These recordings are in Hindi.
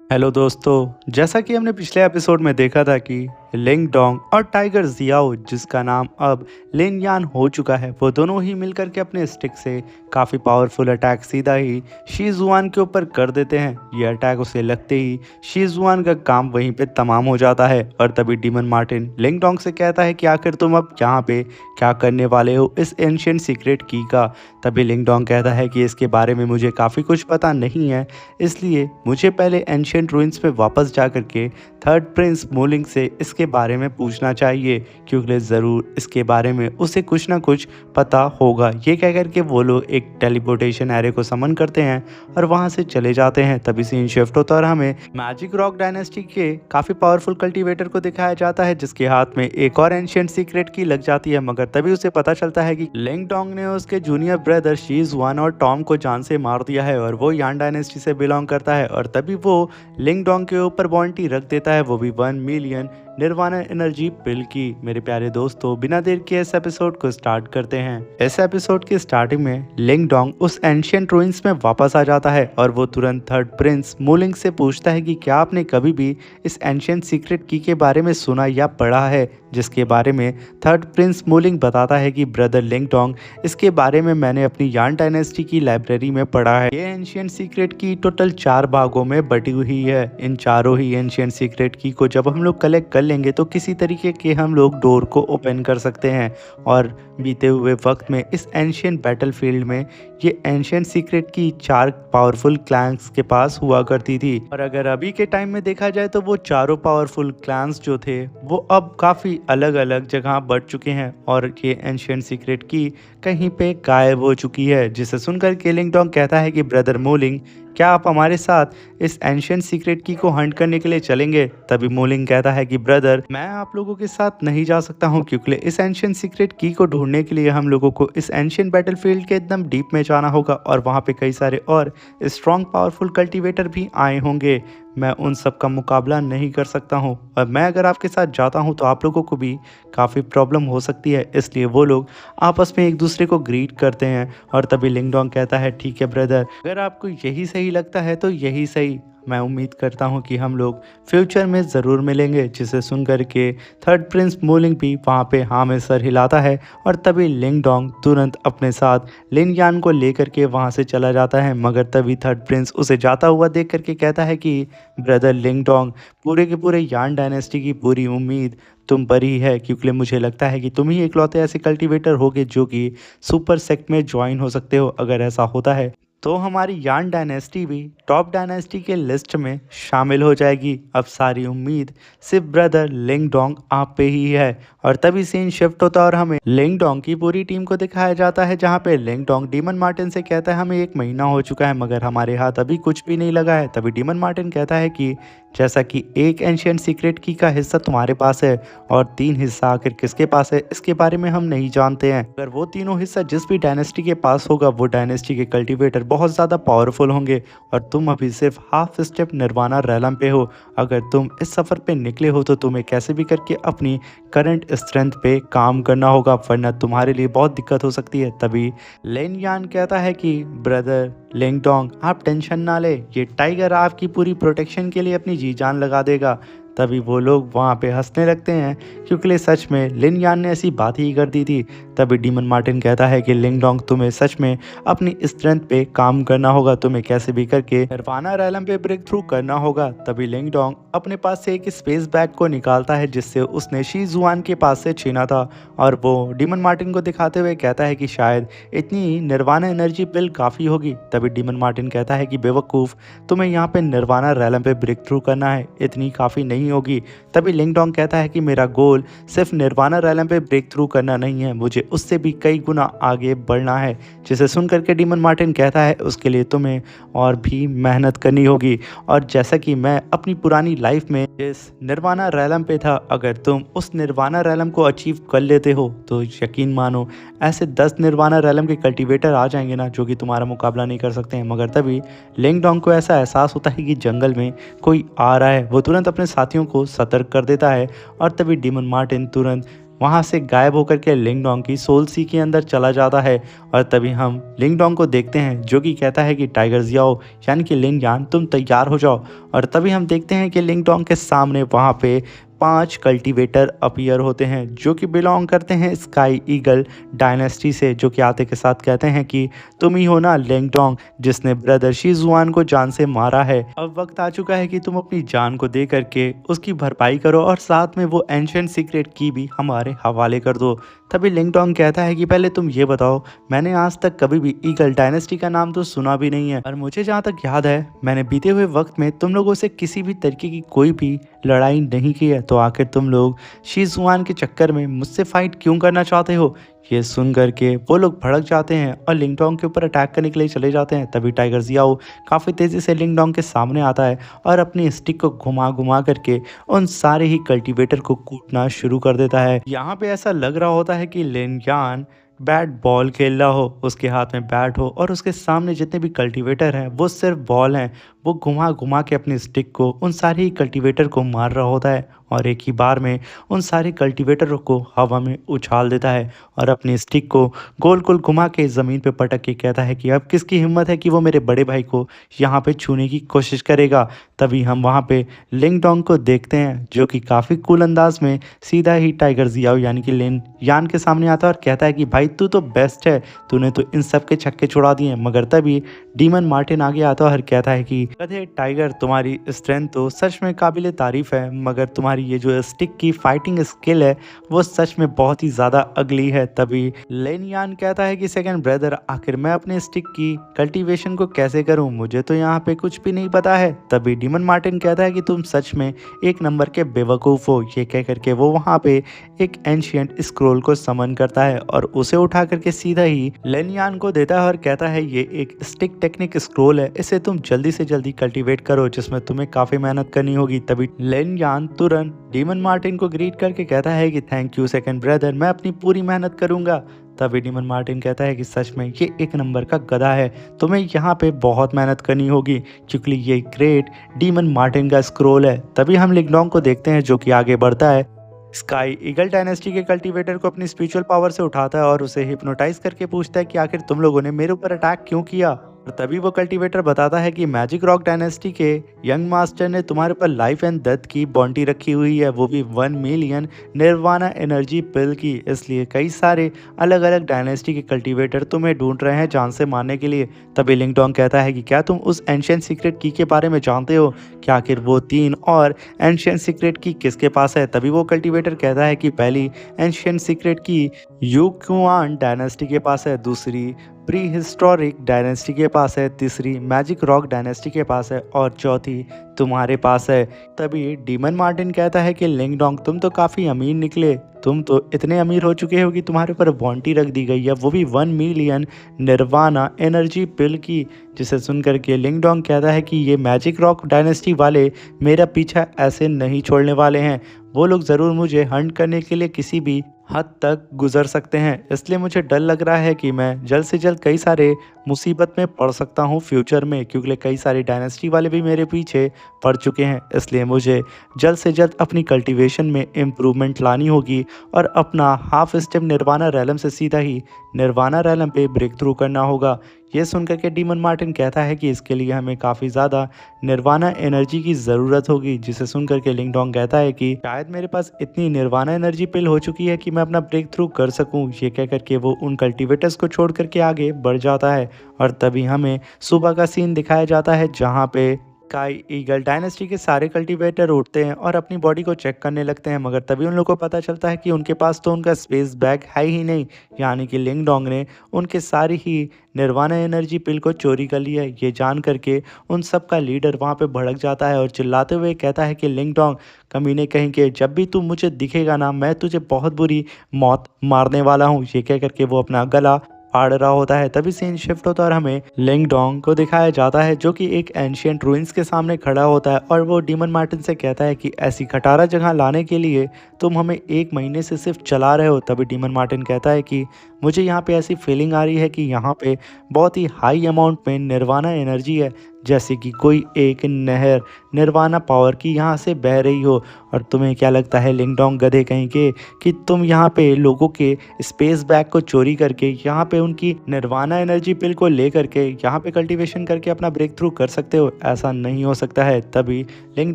हेलो दोस्तों, जैसा कि हमने पिछले एपिसोड में देखा था कि लिंग डोंग और टाइगर जियाओ, जिसका नाम अब लिन यान हो चुका है, वो दोनों ही मिलकर के अपने स्टिक से काफ़ी पावरफुल अटैक सीधा ही शी जुआन के ऊपर कर देते हैं। ये अटैक उसे लगते ही शी जुआन का काम वहीं पे तमाम हो जाता है और तभी डीमन मार्टिन लिंग डोंग से कहता है कि आखिर तुम अब यहाँ पे क्या करने वाले हो इस एंशियंट सीक्रेट की का। तभी लिंग डोंग कहता है कि इसके बारे में मुझे काफ़ी कुछ पता नहीं है, इसलिए मुझे पहले एंशियंट रूइंस पे वापस जा कर के थर्ड प्रिंस मूलिंग से इसके बारे में पूछना चाहिए, क्योंकि ज़रूर इसके बारे में उसे कुछ ना कुछ पता होगा। ये कह कर के वो लोग एक टेलीपोर्टेशन एरे को समन करते हैं और वहाँ से चले जाते हैं। तभी सीन शिफ्ट होता है और हमें मैजिक रॉक डायनेस्टी के काफ़ी पावरफुल कल्टीवेटर को दिखाया जाता है, जिसके हाथ में एक और एंशियंट सीक्रेट की लग जाती है। मगर तभी उसे पता चलता है कि लिंग डोंग ने उसके जूनियर ब्रदर शी जुआन और टॉम को जान से मार दिया है और वो यान डायनेस्टी से बिलोंग करता है। और तभी वो लिंग डोंग के ऊपर बॉन्टी रख देता है, वो भी 1 मिलियन निर्वाणा एनर्जी पिल की। मेरे प्यारे दोस्तों, बिना देर के इस एपिसोड को स्टार्ट करते हैं। इस एपिसोड की स्टार्टिंग में लिंग डोंग उस एंशियंट रूइंस में वापस आ जाता है और वो तुरंत थर्ड प्रिंस मूलिंग से पूछता है कि क्या आपने कभी भी इस एंशियंट सीक्रेट की के बारे में सुना या पढ़ा है, जिसके बारे में थर्ड प्रिंस मूलिंग बताता है कि ब्रदर लिंग डोंग, इसके बारे में मैंने अपनी यान डायनेस्टी की लाइब्रेरी में पढ़ा है। ये एंशियंट सीक्रेट की टोटल 4 भागों में बटी हुई है। इन चारों ही एंशियंट सीक्रेट की को जब हम लोग कलेक्ट कर लेंगे तो किसी तरीके के हम लोग डोर को ओपन कर सकते हैं। और बीते हुए वक्त में इस एंशियंट बैटलफील्ड में ये एंशियंट सीक्रेट की 4 पावरफुल क्लैंस के पास हुआ करती थी। और अगर अभी के टाइम में देखा जाए तो वो चारों पावरफुल क्लैंस जो थे वो अब काफ़ी अलग अलग जगह बढ़ चुके हैं और ये एंशियंट सीक्रेट की कहीं पे गायब हो चुकी है। जिसे सुनकर के लिंग डोंग कहता है कि ब्रदर मूलिंग, क्या आप हमारे साथ इस एंशियंट सीक्रेट की को हंट करने के लिए चलेंगे। तभी मूलिंग कहता है कि ब्रदर, मैं आप लोगों के साथ नहीं जा सकता हूँ, क्योंकि इस एंशियंट सीक्रेट की को ढूंढने के लिए हम लोगों को इस एंशियंट बैटलफील्ड के एकदम डीप में जाना होगा और वहाँ पे कई सारे और स्ट्रॉन्ग पावरफुल कल्टीवेटर भी आए होंगे। मैं उन सब का मुकाबला नहीं कर सकता हूँ और मैं अगर आपके साथ जाता हूँ तो आप लोगों को भी काफ़ी प्रॉब्लम हो सकती है। इसलिए वो लोग आपस में एक दूसरे को ग्रीट करते हैं और तभी लिंग डोंग कहता है, ठीक है ब्रदर, अगर आपको यही सही लगता है तो यही सही। मैं उम्मीद करता हूँ कि हम लोग फ्यूचर में ज़रूर मिलेंगे। जिसे सुन कर के थर्ड प्रिंस मूलिंग भी वहाँ पे हाँ में सर हिलाता है और तभी लिंग डोंग तुरंत अपने साथ लिन यान को लेकर के वहाँ से चला जाता है। मगर तभी थर्ड प्रिंस उसे जाता हुआ देख करके कहता है कि ब्रदर लिंग डोंग, पूरे के पूरे यान डायनेस्टी की पूरी उम्मीद तुम पर ही है, क्योंकि मुझे लगता है कि तुम ही इकलौते ऐसे कल्टीवेटर होगे जो कि सुपर सेक्ट में ज्वाइन हो सकते हो। अगर ऐसा होता है तो हमारी यान डायनेस्टी भी टॉप डायनेस्टी के लिस्ट में शामिल हो जाएगी। अब सारी उम्मीद सिर्फ ब्रदर लिंग डोंग आप पे ही है। और तभी सीन शिफ्ट होता है और हमें लिंग डोंग की पूरी टीम को दिखाया जाता है, जहाँ पे लिंग डोंग डीमन मार्टिन से कहता है हमें 1 महीना हो चुका है मगर हमारे हाथ अभी कुछ भी नहीं लगा है। तभी डीमन मार्टिन कहता है कि जैसा कि एक एंशियंट सीक्रेट की का हिस्सा तुम्हारे पास है और 3 हिस्सा आखिर किसके पास है इसके बारे में हम नहीं जानते हैं। अगर वो तीनों हिस्सा जिस भी डायनेस्टी के पास होगा वो डायनेस्टी के कल्टीवेटर बहुत ज़्यादा पावरफुल होंगे और तुम अभी सिर्फ हाफ स्टेप निर्वाणा रैलम पे हो। अगर तुम इस सफ़र पे निकले हो तो तुम्हें कैसे भी करके अपनी करंट स्ट्रेंथ पे काम करना होगा, वरना तुम्हारे लिए बहुत दिक्कत हो सकती है। तभी लेन यान कहता है कि ब्रदर लिंग डोंग, आप टेंशन ना ले, ये टाइगर आपकी पूरी प्रोटेक्शन के लिए अपनी जी जान लगा देगा। तभी वो लोग वहाँ पे हंसने लगते हैं, क्योंकि सच में लिन यान ने ऐसी बात ही कर दी थी। तभी डीमन मार्टिन कहता है कि लिंग डोंग, तुम्हें सच में अपनी स्ट्रेंथ पे काम करना होगा, तुम्हें कैसे भी करके निर्वाणा रैलम पे ब्रेक थ्रू करना होगा। तभी लिंग डोंग अपने पास से एक स्पेस बैग को निकालता है जिससे उसने शी जुआन के पास से छीना था और वो डीमन मार्टिन को दिखाते हुए कहता है कि शायद इतनी निर्वाणा एनर्जी पिल काफ़ी होगी। तभी डीमन मार्टिन कहता है कि बेवकूफ़, तुम्हें यहाँ पे निर्वाणा रैलम पे ब्रेक थ्रू करना है, इतनी काफ़ी नहीं होगी। तभी लिंग डोंग कहता है कि मेरा गोल सिर्फ निर्वाणा रैलम पे ब्रेक थ्रू करना नहीं है, मुझे उससे भी कई गुना आगे बढ़ना है। जिसे सुन करके डीमन मार्टिन कहता है उसके लिए तुम्हें और भी मेहनत करनी होगी। और जैसा कि मैं अपनी पुरानी लाइफ में जिस निर्वाणा रैलम पे था, अगर तुम उस निर्वाणा रैलम को अचीव कर लेते हो तो यकीन मानो ऐसे 10 निर्वाणा रैलम के कल्टीवेटर आ जाएंगे ना जो कि तुम्हारा मुकाबला नहीं कर सकते हैं। मगर तभी लिंग डोंग को ऐसा एहसास होता है कि जंगल में कोई आ रहा है। वो तुरंत अपने साथियों को सतर्क कर देता है और तभी डीमन मार्टिन तुरंत वहाँ से गायब होकर के लिंग डोंग की सोल सी के अंदर चला जाता है। और तभी हम लिंग डोंग को देखते हैं जो कि कहता है कि टाइगर जियाओ यानी कि लिन यान तुम तैयार हो जाओ। और तभी हम देखते हैं कि लिंग डोंग के सामने वहाँ पे 5 कल्टीवेटर अपीयर होते हैं जो कि बिलोंग करते हैं स्काई ईगल डायनेस्टी से, जो कि आते के साथ कहते हैं कि तुम ही हो ना लिंग डोंग जिसने ब्रदर शीजुआन को जान से मारा है। अब वक्त आ चुका है कि तुम अपनी जान को दे करके उसकी भरपाई करो और साथ में वो एंशिएंट सीक्रेट की भी हमारे हवाले कर दो। तभी लिंग डोंग कहता है कि पहले तुम ये बताओ, मैंने आज तक कभी भी ईगल डायनेस्टी का नाम तो सुना भी नहीं है, और मुझे जहाँ तक याद है मैंने बीते हुए वक्त में तुम लोगों से किसी भी तरीके की कोई भी लड़ाई नहीं की है, तो आखिर तुम लोग शीजुआन के चक्कर में मुझसे फाइट क्यों करना चाहते हो। ये सुन करके वो लोग भड़क जाते हैं और लिंग डोंग के ऊपर अटैक करने के लिए चले जाते हैं। तभी टाइगर जियाओ काफ़ी तेज़ी से लिंग डोंग के सामने आता है और अपनी स्टिक को घुमा घुमा करके उन सारे ही कल्टीवेटर को कूटना शुरू कर देता है। यहाँ पे ऐसा लग रहा होता है कि लिन यान बैट बॉल खेल रहा हो, उसके हाथ में बैट हो और उसके सामने जितने भी कल्टीवेटर हैं वो सिर्फ बॉल हैं। वो घुमा घुमा के अपनी स्टिक को उन सारे ही कल्टीवेटर को मार रहा होता है और एक ही बार में उन सारे कल्टीवेटरों को हवा में उछाल देता है और अपनी स्टिक को गोल गोल घुमा के ज़मीन पे पटक के कहता है कि अब किसकी हिम्मत है कि वो मेरे बड़े भाई को यहाँ पे छूने की कोशिश करेगा। तभी हम वहाँ पे लिंग डोंग को देखते हैं जो कि काफ़ी कूल अंदाज में सीधा ही टाइगर जियाओ यानी कि लिन यान के सामने आता है और कहता है कि भाई तू तो बेस्ट है, तूने तो इन सब के छक्के छुड़ा दिए। मगर तभी डीमन मार्टिन आगे आता है और कहता है कि अरे टाइगर, तुम्हारी स्ट्रेंथ तो सच में काबिले तारीफ है, मगर तुम्हारी ये जो स्टिक की फाइटिंग स्किल है वो सच में बहुत ही ज़्यादा अगली है। तभी लेन यान कहता है कि सेकंड ब्रदर, आखिर मैं अपने स्टिक की कल्टीवेशन को कैसे करूं, मुझे तो यहाँ पे कुछ भी नहीं पता है। तभी डीमन मार्टिन कहता है कि तुम सच में एक नंबर के बेवकूफ़ हो। ये कह करके वो वहाँ पे एक एंशिएंट स्क्रोल को समन करता है और उसे उठा करके सीधा ही लेन यान को देता है और कहता है ये एक स्टिक टेक्निक स्क्रोल है, इसे तुम जल्दी से जल्दी कल्टीवेट करो जिसमें तुम्हें काफ़ी मेहनत करनी होगी। तभी लेन यान तुरंत डीमन मार्टिन को ग्रीट करके कहता है कि थैंक यू सेकंड ब्रदर, मैं अपनी पूरी मेहनत करूंगा। तभी डीमन मार्टिन कहता है कि सच में ये एक नंबर का गधा है, तुम्हें यहाँ पे बहुत मेहनत करनी होगी क्योंकि ये ग्रेट डीमन मार्टिन का स्क्रोल है। तभी हम लिंग डोंग को देखते हैं जो कि आगे बढ़ता है, स्काई ईगल डायनेस्टी के कल्टीवेटर को अपनी स्पिरिचुअल पावर से उठाता है और उसे हिप्नोटाइज करके पूछता है कि आखिर तुम लोगों ने मेरे ऊपर अटैक क्यों किया। और तभी वो कल्टीवेटर बताता है कि मैजिक रॉक डायनेस्टी के यंग मास्टर ने तुम्हारे ऊपर लाइफ एंड डेथ की बॉन्टी रखी हुई है, वो भी 1 मिलियन निर्वाणा एनर्जी पिल की, इसलिए कई सारे अलग अलग डायनेस्टी के कल्टीवेटर तुम्हें ढूंढ रहे हैं जान से मारने के लिए। तभी लिंग डोंग कहता है कि क्या तुम उस एंशिएंट सीक्रेट की के बारे में जानते हो, क्या आखिर वो 3 और एंशिएंट सीक्रेट की किसके पास है। तभी वो कल्टीवेटर कहता है कि पहली एंशिएंट सीक्रेट की यूक्युआन डायनेस्टी के पास है, दूसरी प्री हिस्टोरिक डायनेस्टी के पास है, तीसरी मैजिक रॉक डायनेस्टी के पास है और चौथी तुम्हारे पास है। तभी डीमन मार्टिन कहता है कि लिंग डोंग तुम तो काफ़ी अमीर निकले, तुम तो इतने अमीर हो चुके हो कि तुम्हारे ऊपर बॉन्टी रख दी गई है, वो भी 1 मिलियन निर्वाणा एनर्जी पिल की। जिसे सुनकर के लिंग डोंग कहता है कि ये मैजिक रॉक डायनेस्टी वाले मेरा पीछा ऐसे नहीं छोड़ने वाले हैं, वो लोग ज़रूर मुझे हंट करने के लिए किसी भी हद तक गुजर सकते हैं, इसलिए मुझे डर लग रहा है कि मैं जल्द से जल्द कई सारे मुसीबत में पड़ सकता हूँ फ्यूचर में, क्योंकि कई सारे डायनेस्टी वाले भी मेरे पीछे पड़ चुके हैं। इसलिए मुझे जल्द से जल्द अपनी कल्टीवेशन में इम्प्रूवमेंट लानी होगी और अपना हाफ स्टेप निर्वाणा रैलम से सीधा ही निर्वाणा रैलम पे ब्रेक थ्रू करना होगा। ये सुनकर के डीमन मार्टिन कहता है कि इसके लिए हमें काफ़ी ज़्यादा निर्वाणा एनर्जी की ज़रूरत होगी। जिसे सुनकर के लिंग डोंग कहता है कि शायद मेरे पास इतनी निर्वाणा एनर्जी पिल हो चुकी है कि मैं अपना ब्रेक थ्रू कर सकूं। ये कह करके वो उन कल्टीवेटर्स को छोड़ करके आगे बढ़ जाता है और तभी हमें सुबह का सीन दिखाया जाता है जहाँ पे स्काई ईगल डायनेस्टी के सारे कल्टीवेटर उठते हैं और अपनी बॉडी को चेक करने लगते हैं, मगर तभी उन लोगों को पता चलता है कि उनके पास तो उनका स्पेस बैग है ही नहीं, यानी कि लिंग डोंग ने उनके सारी ही निर्वाणा एनर्जी पिल को चोरी कर लिया है। ये जान करके उन सब का लीडर वहाँ पे भड़क जाता है और चिल्लाते हुए कहता है कि लिंग डोंग कमीने कहीं के, जब भी तू मुझे दिखेगा ना मैं तुझे बहुत बुरी मौत मारने वाला हूँ। ये कह करके वो अपना गला फाड़ रहा होता है। तभी सीन शिफ्ट होता है और हमें लिंग डोंग को दिखाया जाता है जो कि एक एंशिएंट रूइंस के सामने खड़ा होता है और वो डीमन मार्टिन से कहता है कि ऐसी खटारा जगह लाने के लिए तुम हमें 1 महीने से सिर्फ चला रहे हो। तभी डीमन मार्टिन कहता है कि मुझे यहाँ पे ऐसी फीलिंग आ रही है कि यहाँ पे बहुत ही हाई अमाउंट में निर्वाणा एनर्जी है, जैसे कि कोई एक नहर निर्वाणा पावर की यहाँ से बह रही हो। और तुम्हें क्या लगता है लिंग डोंग गधे कहीं के, कि तुम यहाँ पे लोगों के स्पेस बैग को चोरी करके यहाँ पे उनकी निर्वाणा एनर्जी पिल को ले करके यहाँ पे कल्टीवेशन करके अपना ब्रेक थ्रू कर सकते हो? ऐसा नहीं हो सकता है। तभी लिंग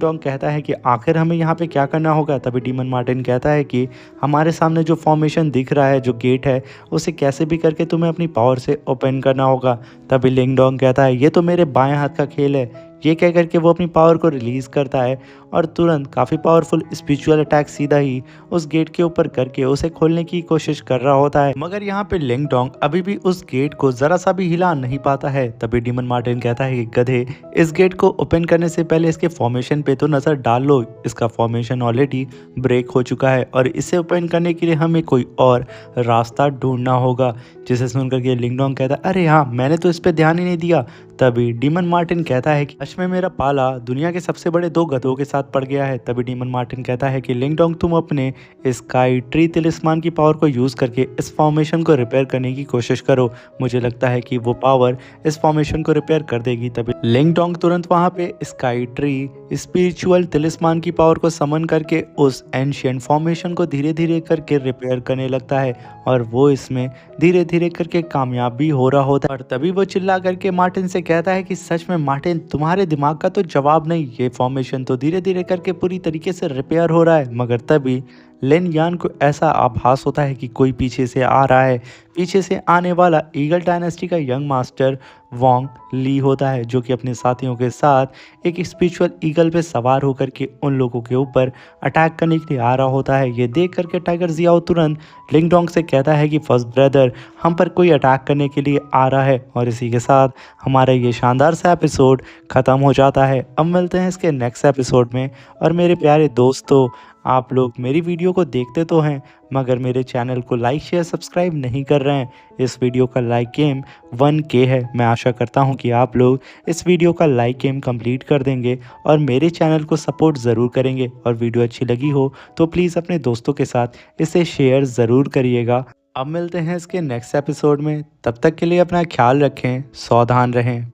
डोंग कहता है कि आखिर हमें यहाँ पे क्या करना होगा। तभी डीमन मार्टिन कहता है कि हमारे सामने जो फॉर्मेशन दिख रहा है, जो गेट है, उसे कैसे भी करके तुम्हें अपनी पावर से ओपन करना होगा। तभी लिंग डोंग कहता है ये तो मेरे बाएं हाथ का खेल है। ये कह करके वो अपनी पावर को रिलीज़ करता है और तुरंत काफ़ी पावरफुल स्पिरिचुअल अटैक सीधा ही उस गेट के ऊपर करके उसे खोलने की कोशिश कर रहा होता है। मगर यहाँ पे लिंग डोंग अभी भी उस गेट को ज़रा सा भी हिला नहीं पाता है। तभी डीमन मार्टिन कहता है कि गधे, इस गेट को ओपन करने से पहले इसके फॉर्मेशन पे तो नज़र डाल लो। इसका फॉर्मेशन ऑलरेडी ब्रेक हो चुका है और इसे ओपन करने के लिए हमें कोई और रास्ता ढूंढना होगा। जिसे सुनकर के लिंग डोंग कहता है अरे हाँ, मैंने तो इस पर ध्यान ही नहीं दिया। तभी डीमन मार्टिन कहता है कि सच में मेरा पाला दुनिया के सबसे बड़े 2 गधों के साथ पड़ गया है। तभी डीमन मार्टिन कहता है कि लिंग डोंग, तुम अपने स्काई ट्री तिलिस्मान की पावर को यूज़ करके इस फॉर्मेशन को रिपेयर करने की कोशिश करो। मुझे लगता है कि वो पावर इस फॉर्मेशन को रिपेयर कर देगी। तभी लिंग डोंग तुरंत वहाँ पे स्काई ट्री स्पिरिचुअल तिलिस्मान की पावर को समन करके उस एंशियंट फॉर्मेशन को धीरे धीरे करके रिपेयर करने लगता है और वो इसमें धीरे धीरे करके कामयाब भी हो रहा होता है। और तभी वो चिल्ला करके मार्टिन से कहता है कि सच में मार्टिन, तुम्हारे दिमाग का तो जवाब नहीं, ये फॉर्मेशन तो धीरे धीरे करके पूरी तरीके से रिपेयर हो रहा है। मगर तभी लिन यान को ऐसा आभास होता है कि कोई पीछे से आ रहा है। पीछे से आने वाला ईगल डायनेस्टी का यंग मास्टर वोंग ली होता है, जो कि अपने साथियों के साथ एक स्पिरिचुअल ईगल पे सवार होकर के उन लोगों के ऊपर अटैक करने के लिए आ रहा होता है। ये देख करके टाइगर जियाओ तुरंत लिंग डोंग से कहता है कि फर्स्ट ब्रदर, हम पर कोई अटैक करने के लिए आ रहा है। और इसी के साथ हमारा ये शानदार सा एपिसोड ख़त्म हो जाता है। अब मिलते हैं इसके नेक्स्ट एपिसोड में। और मेरे प्यारे दोस्तों, आप लोग मेरी वीडियो को देखते तो हैं, मगर मेरे चैनल को लाइक शेयर सब्सक्राइब नहीं कर रहे हैं। इस वीडियो का लाइक गेम 1K है। मैं आशा करता हूं कि आप लोग इस वीडियो का लाइक गेम कंप्लीट कर देंगे और मेरे चैनल को सपोर्ट ज़रूर करेंगे। और वीडियो अच्छी लगी हो तो प्लीज़ अपने दोस्तों के साथ इसे शेयर ज़रूर करिएगा। अब मिलते हैं इसके नेक्स्ट एपिसोड में। तब तक के लिए अपना ख्याल रखें, सावधान रहें।